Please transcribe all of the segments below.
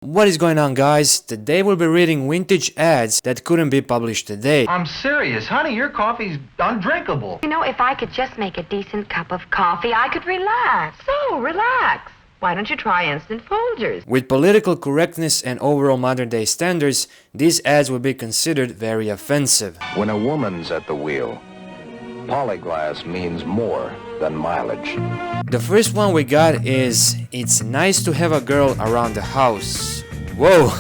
What is going on, guys? Today we'll be reading vintage ads that couldn't be published today. I'm serious, honey, your coffee's undrinkable. You know, if I could just make a decent cup of coffee, I could relax. So, relax. Why don't you try instant Folgers? With political correctness and overall modern day standards, these ads will be considered very offensive. When a woman's at the wheel, polyglass means more than mileage. The first one we got is, "It's nice to have a girl around the house." Whoa!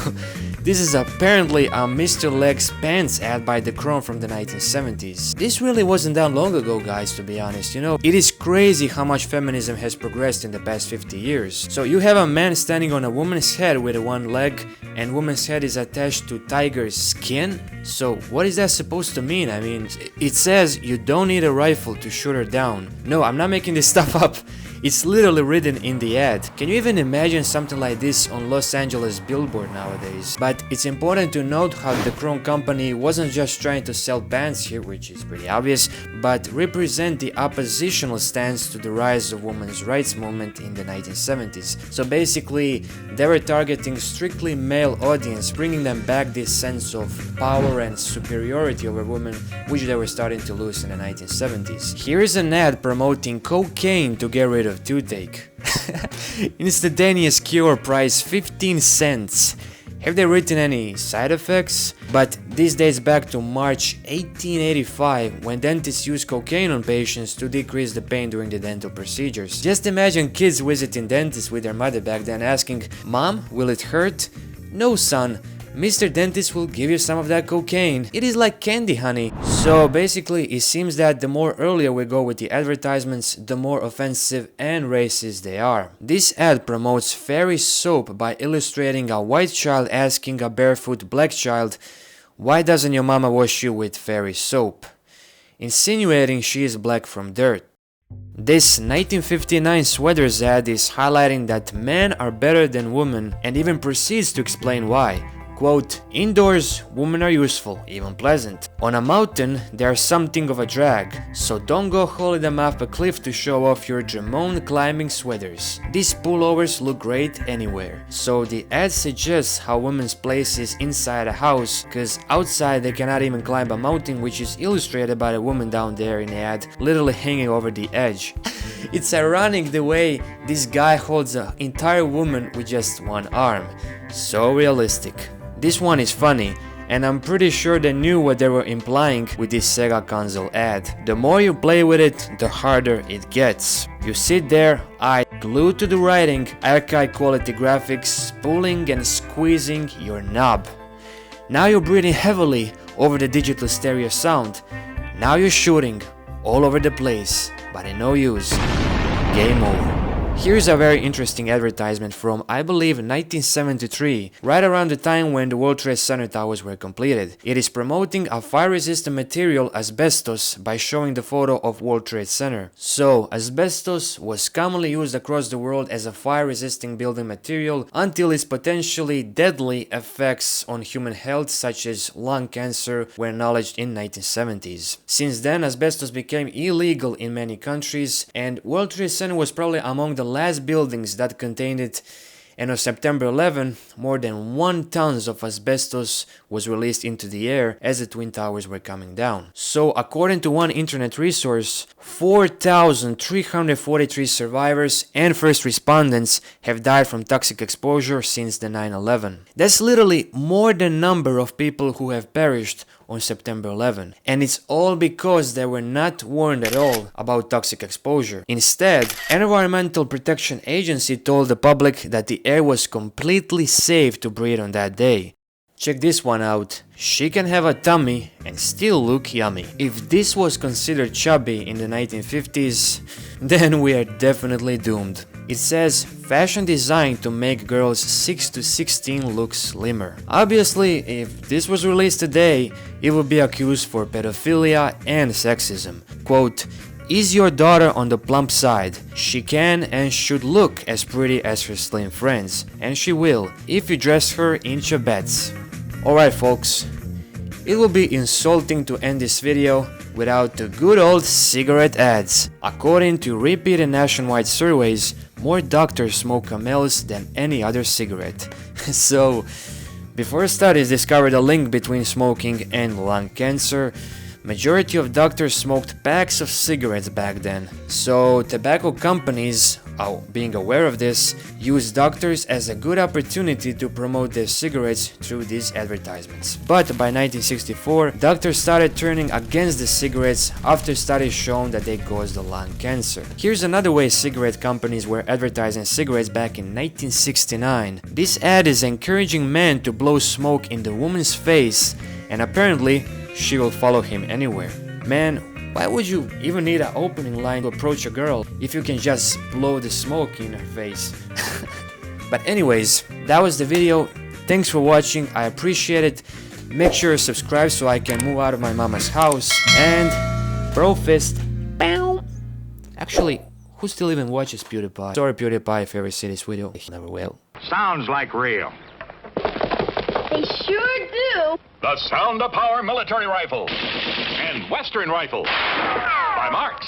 This is apparently a Mr.Leggs Pants ad by the Chrome from the 1970s. This really wasn't that long ago, guys, to be honest. You know, it is crazy how much feminism has progressed in the past 50 years. So you have a man standing on a woman's head with one leg, and woman's head is attached to tiger's skin? So what is that supposed to mean? I mean, it says you don't need a rifle to shoot her down. No, I'm not making this stuff up. It's literally written in the ad. Can you even imagine something like this on Los Angeles billboard nowadays? But it's important to note how the Chrome company wasn't just trying to sell pants here, which is pretty obvious, but represent the oppositional stance to the rise of women's rights movement in the 1970s. So basically, they were targeting strictly male audience, bringing them back this sense of power and superiority over women, which they were starting to lose in the 1970s. Here is an ad promoting cocaine to get rid of toothache. Instantaneous cure, price 15 cents. Have they written any side effects? But this dates back to March 1885, when dentists used cocaine on patients to decrease the pain during the dental procedures. Just imagine kids visiting dentists with their mother back then asking, "Mom, will it hurt?" "No, son. Mr. Dentist will give you some of that cocaine. It is like candy, honey." So basically, it seems that the more earlier we go with the advertisements, the more offensive and racist they are. This ad promotes fairy soap by illustrating a white child asking a barefoot black child, "Why doesn't your mama wash you with fairy soap?" insinuating she is black from dirt. This 1959 Sweaters ad is highlighting that men are better than women and even proceeds to explain why. Quote, "Indoors, women are useful, even pleasant. On a mountain, they are something of a drag, so don't go hauling them off a cliff to show off your Drummond climbing sweaters. These pullovers look great anywhere." So the ad suggests how women's place is inside a house, cause outside they cannot even climb a mountain, which is illustrated by the woman down there in the ad, literally hanging over the edge. It's ironic the way this guy holds an entire woman with just one arm. So realistic. This one is funny, and I'm pretty sure they knew what they were implying with this Sega Console ad. The more you play with it, the harder it gets. You sit there, eye glued to the writing, archive quality graphics, pulling and squeezing your knob. Now you're breathing heavily over the digital stereo sound. Now you're shooting all over the place, but in no use. Game over. Here's a very interesting advertisement from, I believe, 1973, right around the time when the World Trade Center towers were completed. It is promoting a fire-resistant material, asbestos, by showing the photo of World Trade Center. So, asbestos was commonly used across the world as a fire-resisting building material until its potentially deadly effects on human health, such as lung cancer, were acknowledged in 1970s. Since then, asbestos became illegal in many countries, and World Trade Center was probably among the last buildings that contained it, and on September 11, more than 1 ton of asbestos was released into the air as the Twin Towers were coming down. So according to one internet resource, 4,343 survivors and first respondents have died from toxic exposure since the 9/11. That's literally more than number of people who have perished on September 11. And it's all because they were not warned at all about toxic exposure. Instead, Environmental Protection Agency told the public that the air was completely safe to breathe on that day. Check this one out. She can have a tummy and still look yummy. If this was considered chubby in the 1950s, then we are definitely doomed. It says, "Fashion designed to make girls 6 to 16 look slimmer." Obviously, if this was released today, it would be accused for pedophilia and sexism. Quote, "Is your daughter on the plump side? She can and should look as pretty as her slim friends, and she will, if you dress her in Cubbettes." Alright folks, it will be insulting to end this video without the good old cigarette ads. According to repeated nationwide surveys, more doctors smoke Camels than any other cigarette. So, before studies discovered a link between smoking and lung cancer, majority of doctors smoked packs of cigarettes back then. So tobacco companies, being aware of this, used doctors as a good opportunity to promote their cigarettes through these advertisements. But by 1964, doctors started turning against the cigarettes after studies shown that they caused the lung cancer. Here's another way cigarette companies were advertising cigarettes back in 1969. This ad is encouraging men to blow smoke in the woman's face, and apparently she will follow him anywhere. Man, why would you even need an opening line to approach a girl if you can just blow the smoke in her face? But anyways, that was the video. Thanks for watching, I appreciate it. Make sure to subscribe so I can move out of my mama's house. And bro fist. Bow. Actually, who still even watches PewDiePie? Sorry PewDiePie if you ever see this video. Never will. Sounds like real. They sure do. The Sound of Power military rifle and Western rifle by Marks.